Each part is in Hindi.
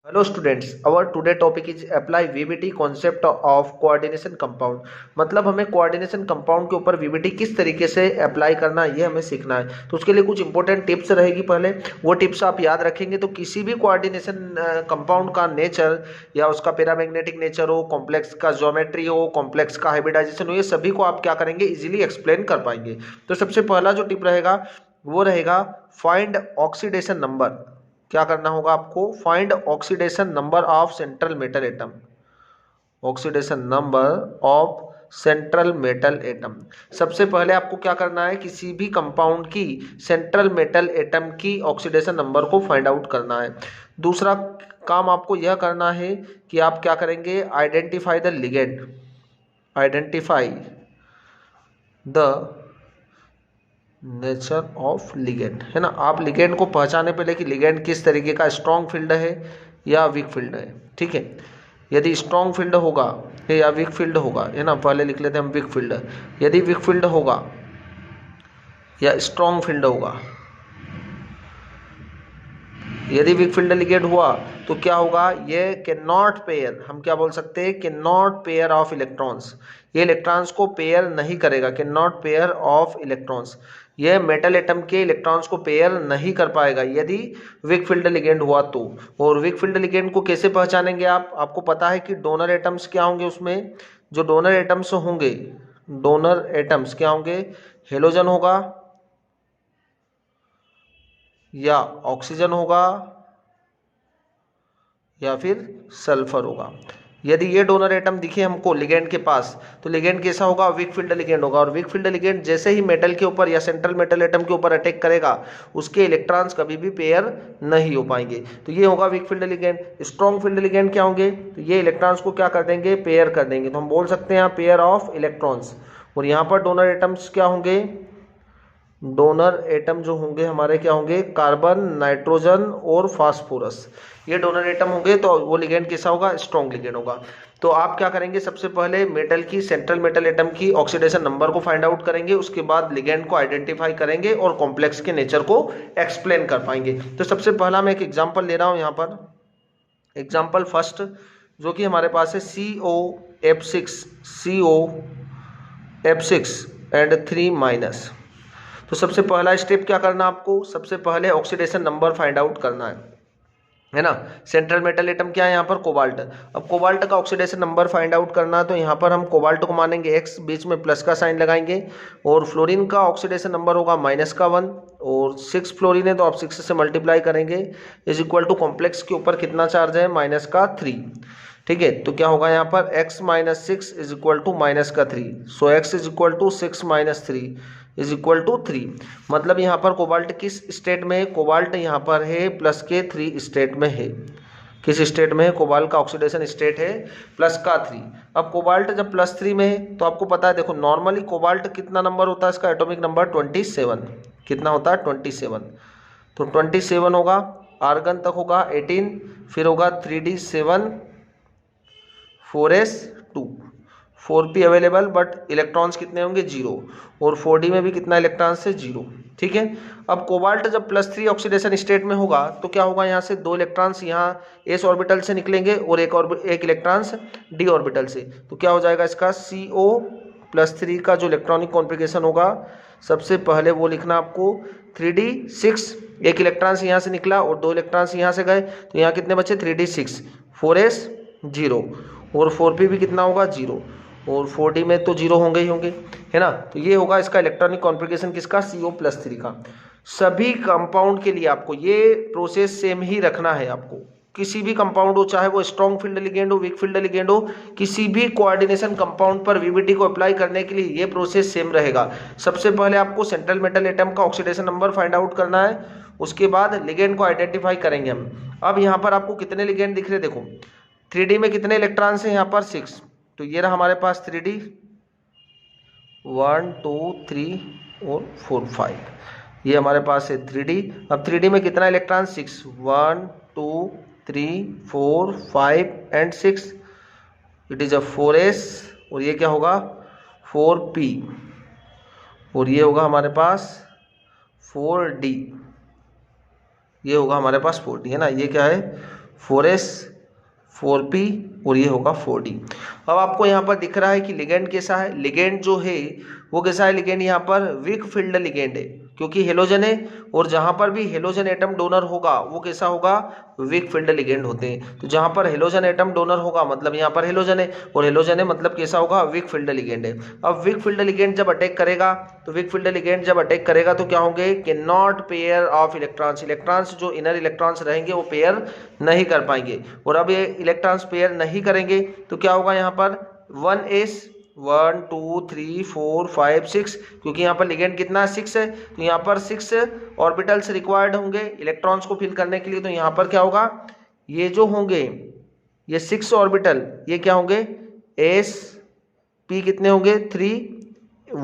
Hello students, our today topic is apply VBT concept of coordination compound। मतलब हमें coordination compound के ऊपर VBT किस तरीके से अप्लाई करना है ये हमें सीखना है। तो उसके लिए कुछ इंपॉर्टेंट टिप्स रहेगी, पहले वो टिप्स आप याद रखेंगे तो किसी भी कोऑर्डिनेशन कंपाउंड का नेचर या उसका पैरामैग्नेटिक नेचर हो, कॉम्प्लेक्स का ज्योमेट्री हो, कॉम्प्लेक्स का हाइब्रिडाइजेशन हो, ये सभी को आप क्या करेंगे, इजीली एक्सप्लेन कर पाएंगे। तो सबसे पहला जो टिप रहेगा वो रहेगा फाइंड ऑक्सीडेशन नंबर। क्या करना होगा आपको, find oxidation number of central metal atom. Oxidation number of central metal atom. सबसे पहले आपको क्या करना है, किसी भी कंपाउंड की सेंट्रल मेटल एटम की ऑक्सीडेशन नंबर को फाइंड आउट करना है। दूसरा काम आपको यह करना है कि आप क्या करेंगे, identify the ligand. Identify the nature of ligand, है ना। आप लिगेंड को पहचाने पहले कि लिगेंड किस तरीके का, स्ट्रॉन्ग फील्ड है या वीक फील्ड है, ठीक है। यदि स्ट्रॉन्ग फील्ड होगा या वीक फील्ड होगा, है ना, पहले लिख लेते हैं हम वीक फील्ड। यदि वीक फील्ड होगा या स्ट्रॉन्ग फील्ड होगा, यदि वीक फील्ड लिगेंड हुआ तो क्या होगा, ये कैन नॉट पेयर, हम क्या बोल सकते हैं, can not pair of electrons. ये इलेक्ट्रॉन्स को पेयर नहीं करेगा, can not pair of electrons. यह मेटल एटम के इलेक्ट्रॉन्स को पेयर नहीं कर पाएगा यदि वीक फील्ड लिगेंड हुआ तो। और वीक फील्ड लिगेंड को कैसे पहचानेंगे आप, आपको पता है कि डोनर एटम्स क्या होंगे, उसमें जो डोनर एटम्स होंगे, डोनर एटम्स क्या होंगे, हेलोजन होगा या ऑक्सीजन होगा या फिर सल्फर होगा। यदि ये डोनर एटम दिखे हमको लिगेंड के पास तो लिगेंड कैसा होगा, वीक फील्ड लिगेंड होगा। और वीक फील्ड लिगेंड जैसे ही मेटल के ऊपर या सेंट्रल मेटल एटम के ऊपर अटैक करेगा उसके इलेक्ट्रॉन्स कभी भी पेयर नहीं हो पाएंगे, तो ये होगा weak field ligand. Strong field ligand क्या होंगे, तो ये इलेक्ट्रॉन्स को क्या कर देंगे, पेयर कर देंगे। तो हम बोल सकते हैं यहाँ पेयर ऑफ इलेक्ट्रॉन्स। और यहाँ पर डोनर एटम्स क्या होंगे, डोनर एटम जो होंगे हमारे क्या होंगे, कार्बन, नाइट्रोजन और फास्फोरस, ये डोनर एटम होंगे। तो वो लिगेंड कैसा होगा, स्ट्रॉन्ग लिगेंड होगा। तो आप क्या करेंगे, सबसे पहले मेटल की, सेंट्रल मेटल एटम की ऑक्सीडेशन नंबर को फाइंड आउट करेंगे, उसके बाद लिगेंड को आइडेंटिफाई करेंगे और कॉम्प्लेक्स के नेचर को एक्सप्लेन कर पाएंगे। तो सबसे पहला मैं एक एग्जाम्पल ले रहा हूँ यहाँ पर, एग्जाम्पल फर्स्ट जो कि हमारे पास है COF6, COF6 एंड 3 तो सबसे पहला स्टेप क्या करना आपको, सबसे पहले ऑक्सीडेशन नंबर फाइंड आउट करना है ना। सेंट्रल मेटल एटम क्या है यहाँ पर, कोबाल्ट। अब कोबाल्ट का ऑक्सीडेशन नंबर फाइंड आउट करना है तो यहाँ पर हम कोबाल्ट को मानेंगे x, बीच में प्लस का साइन लगाएंगे। और फ्लोरीन का ऑक्सीडेशन नंबर होगा -1, और 6 फ्लोरीन है तो आप 6 से मल्टीप्लाई करेंगे, इज इक्वल टू कॉम्प्लेक्स के ऊपर कितना चार्ज है, -3, ठीक है। तो क्या होगा यहाँ पर x - 6 is equal to -3, so x is equal to 6 - 3 is equal to 3। मतलब यहाँ पर कोबाल्ट किस स्टेट में है, कोबाल्ट यहाँ पर है +3 स्टेट में है। किस स्टेट में है, कोबाल्ट का ऑक्सीडेशन स्टेट है +3। अब कोबाल्ट जब +3 में है तो आपको पता है, देखो नॉर्मली कोबाल्ट कितना नंबर होता है, इसका एटॉमिक नंबर 27, कितना होता है 27। तो 27 होगा, आर्गन तक होगा 18, फिर होगा 3d7 4s2, 4p available but electrons कितने होंगे, 0। और 4d में भी कितना इलेक्ट्रॉन्स है, 0, ठीक है। अब कोबाल्ट जब +3 ऑक्सीडेशन स्टेट में होगा तो क्या होगा, यहाँ से 2 इलेक्ट्रॉन्स यहाँ s ऑर्बिटल से निकलेंगे और एक इलेक्ट्रॉन्स d ऑर्बिटल से। तो क्या हो जाएगा इसका, CO+3 का जो इलेक्ट्रॉनिक कॉन्फ़िगरेशन होगा, सबसे पहले वो लिखना आपको 3d6, एक इलेक्ट्रॉन्स यहाँ से निकला और 2 इलेक्ट्रॉन्स यहाँ से गए, तो यहाँ कितने बचे, 3d6, 4s 0 और 4p भी कितना होगा, 0, और 4d में तो 0 होंगे ही होंगे, है ना। तो ये होगा इसका इलेक्ट्रॉनिक कॉन्फ़िगरेशन किसका, CO+3 का। सभी कंपाउंड के लिए आपको ये प्रोसेस सेम ही रखना है। आपको किसी भी कंपाउंड हो, चाहे वो स्ट्रॉन्ग फील्ड लिगेंड हो, वीक फील्ड लिगेंड हो, किसी भी कोऑर्डिनेशन कंपाउंड पर VBT को अप्लाई करने के लिए ये प्रोसेस सेम रहेगा। सबसे पहले आपको सेंट्रल मेटल एटम का ऑक्सीडेशन नंबर फाइंड आउट करना है, उसके बाद लिगेंड को आइडेंटिफाई करेंगे हम। अब यहाँ पर आपको कितने लिगेंड दिख रहे, देखो 3D में कितने इलेक्ट्रॉन्स हैं, यहाँ पर 6, तो ये रहा हमारे पास 3D 1 2 3 और 4 5, ये हमारे पास है 3D। अब 3D में कितना electron, 6, 1 2 3 4 5 and 6, it is a 4s, और ये क्या होगा 4p, और ये होगा हमारे पास 4d, ये होगा हमारे पास 4d, है ना। ये क्या है 4s 4p और ये होगा 4d। अब आपको यहाँ पर दिख रहा है कि लिगेंड कैसा है, लिगेंड जो है वो कैसा है, लिगेंड यहाँ पर वीक फील्ड लिगेंड है क्योंकि हेलोजन है, और जहाँ पर भी हेलोजन एटम डोनर होगा वो कैसा होगा, वीक फील्ड लिगेंड होते हैं। तो जहाँ पर हेलोजन एटम डोनर होगा मतलब यहाँ पर हेलोजन है, और हेलोजन है मतलब कैसा होगा, वीक फील्ड लिगेंड है। अब वीक फील्ड लिगेंड जब अटैक करेगा, तो वीक फील्ड लिगेंड जब अटैक करेगा तो क्या होंगे, can not pair of electrons, electrons जो इनर इलेक्ट्रॉन्स रहेंगे वो पेयर नहीं कर पाएंगे। और अब ये इलेक्ट्रॉन्स पेयर नहीं करेंगे तो क्या होगा, यहाँ पर 1s 1 2 3 4 5 6, क्योंकि यहाँ पर लिगेंड कितना 6 है, तो यहाँ पर 6 ऑर्बिटल्स रिक्वायर्ड होंगे इलेक्ट्रॉन्स को फिल करने के लिए। तो यहाँ पर क्या होगा, ये जो होंगे ये 6 ऑर्बिटल ये क्या होंगे, s p कितने होंगे 3,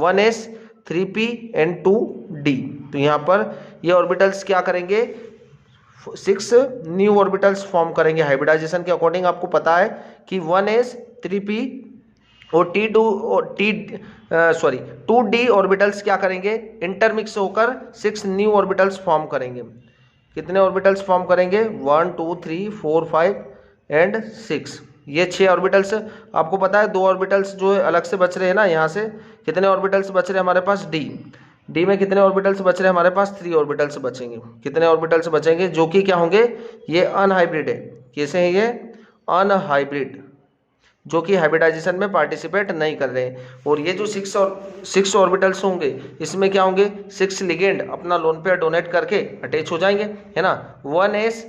1s 3p एंड 2d। तो यहाँ पर ये ऑर्बिटल्स क्या करेंगे, 6 न्यू ऑर्बिटल्स फॉर्म करेंगे हाइब्रिडाइजेशन के अकॉर्डिंग। आपको पता है कि 1s 3p और टू डी ऑर्बिटल्स क्या करेंगे, इंटरमिक्स होकर 6 न्यू ऑर्बिटल्स फॉर्म करेंगे। कितने ऑर्बिटल्स फॉर्म करेंगे, 1 2 3 4 5 एंड 6, ये 6 ऑर्बिटल्स। आपको पता है 2 ऑर्बिटल्स जो है अलग से बच रहे हैं ना, यहाँ से कितने ऑर्बिटल्स बच रहे हैं हमारे पास, डी में कितने ऑर्बिटल्स बच रहे हैं हमारे पास, 3 ऑर्बिटल्स बचेंगे। कितने ऑर्बिटल्स बचेंगे, जो कि क्या होंगे, ये अनहाइब्रिड है। कैसे है ये, अनहाइब्रिड, जो कि हाइब्रिडाइजेशन में पार्टिसिपेट नहीं कर रहे हैं। और ये जो 6 ऑर्बिटल्स होंगे इसमें क्या होंगे, 6 लिगेंड अपना लोन पेयर डोनेट करके अटैच हो जाएंगे, है ना। 1s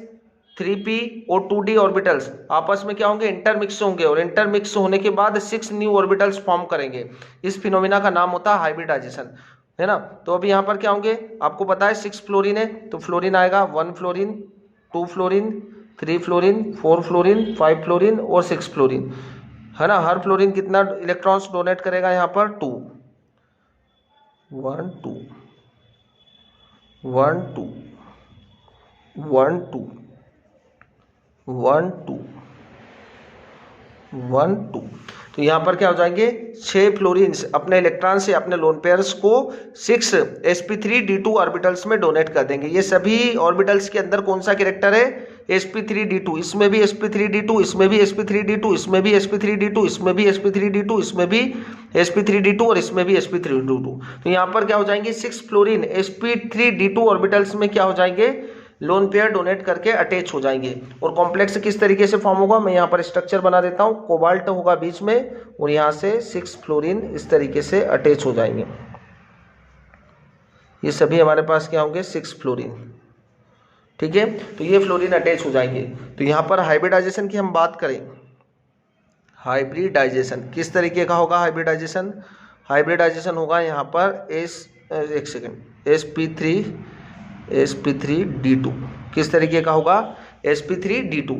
3p और 2d ऑर्बिटल्स आपस में क्या होंगे, इंटरमिक्स होंगे, और इंटरमिक्स होने के बाद 6 न्यू ऑर्बिटल्स फॉर्म करेंगे। इस फिनोमिना का नाम होता है हाइब्रिडाइजेशन, है ना। तो अभी यहाँ पर क्या होंगे, आपको पता है 6 फ्लोरीन है, तो फ्लोरीन आएगा 1 fluorine 2 fluorine 3 fluorine 4 fluorine 5 fluorine और 6 फ्लोरीन, है ना। हर फ्लोरीन कितना इलेक्ट्रॉन्स डोनेट करेगा, यहाँ पर 2 1 2 1 2 1 2 1 2 1 2। तो यहाँ पर क्या हो जाएंगे, 6 फ्लोरीन्स अपने इलेक्ट्रॉन से अपने लोन पेयर्स को 6 sp3d2 ऑर्बिटल्स में डोनेट कर देंगे। ये सभी ऑर्बिटल्स के अंदर कौन सा कैरेक्टर है, sp3d2, इसमें भी sp3d2, इसमें भी sp3d2, इसमें भी sp3d2, इसमें भी sp3d2, इसमें भी sp3d2 और इसमें भी sp3d2। तो यहाँ पर क्या हो जाएंगे, 6 फ्लोरीन sp3d2 ऑर्बिटल्स में क्या हो जाएंगे, लोन पेयर डोनेट करके अटैच हो जाएंगे। और कॉम्प्लेक्स किस तरीके से फॉर्म होगा, मैं यहाँ पर स्ट्रक्चर बना देता हूँ। कोबाल्ट होगा बीच में और यहाँ से 6 फ्लोरीन इस तरीके से अटैच हो जाएंगे। ये सभी हमारे पास क्या होंगे, 6 फ्लोरीन, ठीक है। तो ये फ्लोरीन अटैच हो जाएंगे। तो यहाँ पर हाइब्रिडाइजेशन की हम बात करें, हाइब्रिडाइजेशन किस तरीके का होगा, हाइब्रिडाइजेशन होगा यहाँ पर sp3d2 किस तरीके का होगा, sp3d2।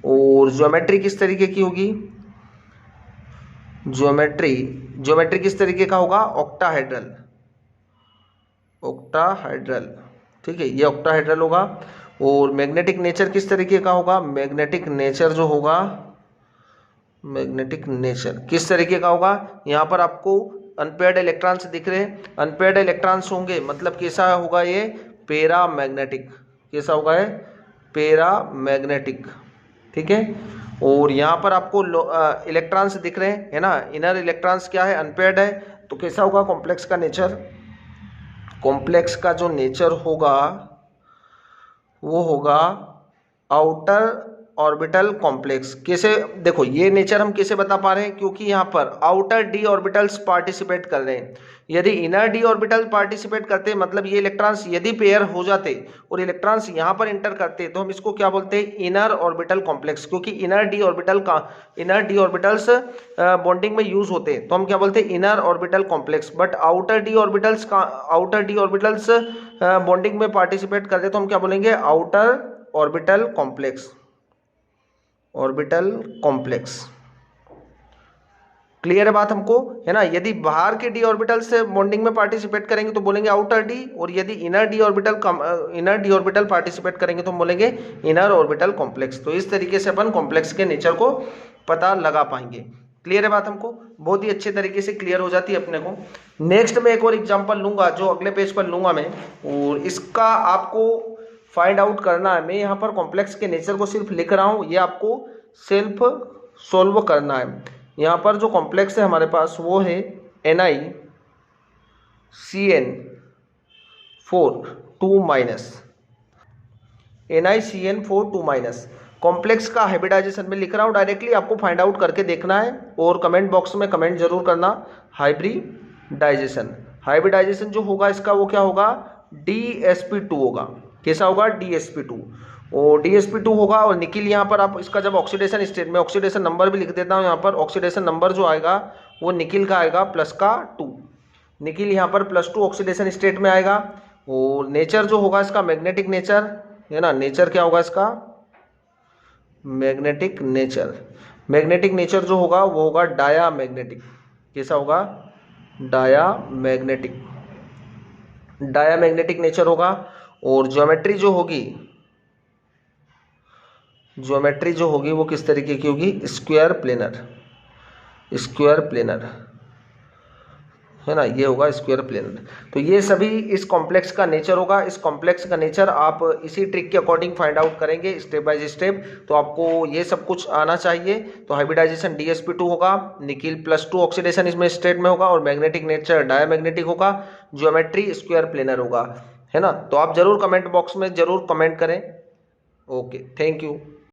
और ज्योमेट्री किस तरीके की होगी, ज्योमेट्री किस तरीके का होगा, ऑक्टाहेड्रल, ठीक है, ये ऑक्टाहेड्रल होगा। और मैग्नेटिक नेचर किस तरीके का होगा, मैग्नेटिक नेचर किस तरीके का होगा, यहाँ पर आपको अनपेयर्ड इलेक्ट्रॉन्स दिख रहे हैं, अनपेयर्ड इलेक्ट्रॉन्स होंगे मतलब कैसा होगा, ये पैरामैग्नेटिक, कैसा होगा ये, पैरामैग्नेटिक, ठीक है। और यहाँ पर आपको इलेक्ट्रॉन्स दिख रहे हैं, है ना, इनर इलेक्ट्रॉन्स क्या है, अनपेयर्ड है। तो कैसा होगा कॉम्प्लेक्स का नेचर, कॉम्प्लेक्स का जो नेचर होगा वो होगा आउटर ऑर्बिटल कॉम्प्लेक्स। कैसे, देखो ये नेचर हम कैसे बता पा रहे हैं, क्योंकि यहाँ पर आउटर डी ऑर्बिटल्स पार्टिसिपेट कर रहे हैं। यदि इनर डी ऑर्बिटल पार्टिसिपेट करते मतलब ये इलेक्ट्रॉन्स यदि पेयर हो जाते और इलेक्ट्रॉन्स यहाँ पर इंटर करते तो हम इसको क्या बोलते हैं, इनर ऑर्बिटल कॉम्प्लेक्स। क्योंकि इनर डी ऑर्बिटल्स बॉन्डिंग में यूज होते हैं तो हम क्या बोलते हैं, inner orbital complex. But outer D orbitals bonding में पार्टिसिपेट करते तो हम क्या बोलेंगे, आउटर ऑर्बिटल कॉम्प्लेक्स, क्लियर है बात हमको, है ना। यदि बाहर के डी ऑर्बिटल से बॉन्डिंग में पार्टिसिपेट करेंगे तो बोलेंगे आउटर डी, और यदि इनर डी ऑर्बिटल पार्टिसिपेट करेंगे तो हम बोलेंगे इनर ऑर्बिटल कॉम्प्लेक्स। तो इस तरीके से अपन कॉम्प्लेक्स के नेचर को पता लगा पाएंगे। क्लियर है बात हमको, बहुत ही अच्छे तरीके से क्लियर हो जाती है अपने को। नेक्स्ट में एक और एग्जांपल लूंगा जो अगले पेज पर लूंगा मैं, और इसका आपको फाइंड आउट करना है। मैं यहाँ पर कॉम्प्लेक्स के नेचर को सिर्फ लिख रहा हूँ, ये आपको सेल्फ सोल्व करना है। यहाँ पर जो कॉम्प्लेक्स है हमारे पास वो है NiCN4 2 माइनस। कॉम्प्लेक्स का हाइब्रिडाइजेशन में लिख रहा हूँ डायरेक्टली, आपको फाइंड आउट करके देखना है और कमेंट बॉक्स में कमेंट जरूर करना। हाइब्रिडाइजेशन जो होगा इसका वो क्या होगा, DsP2 होगा। कैसा होगा, DsP2। और DsP2 होगा और निकिल यहाँ पर आप इसका जब ऑक्सीडेशन स्टेट में, ऑक्सीडेशन नंबर भी लिख देता हूँ यहाँ पर, ऑक्सीडेशन नंबर जो आएगा वो निकिल का आएगा +2। निकिल यहाँ पर +2 ऑक्सीडेशन स्टेट में आएगा। और नेचर जो होगा इसका मैग्नेटिक नेचर है ना, नेचर क्या होगा इसका, मैग्नेटिक नेचर। मैग्नेटिक नेचर जो होगा वो होगा डायामैग्नेटिक। कैसा होगा, डायामैग्नेटिक नेचर होगा। और ज्योमेट्री जो होगी वो किस तरीके की होगी, स्क्वायर प्लेनर है ना, ये होगा स्क्वायर प्लेनर। तो ये सभी इस कॉम्प्लेक्स का नेचर होगा। इस कॉम्प्लेक्स का नेचर आप इसी ट्रिक के अकॉर्डिंग फाइंड आउट करेंगे स्टेप बाय स्टेप। तो आपको ये सब कुछ आना चाहिए। तो हाइब्रिडाइजेशन DsP2 होगा, निकिल +2 ऑक्सीडेशन इसमें स्टेट में होगा और मैग्नेटिक नेचर डायामैग्नेटिक होगा, ज्योमेट्री स्क्वायर प्लेनर होगा, है ना। तो आप जरूर कमेंट बॉक्स में जरूर कमेंट करें। Okay, thank you.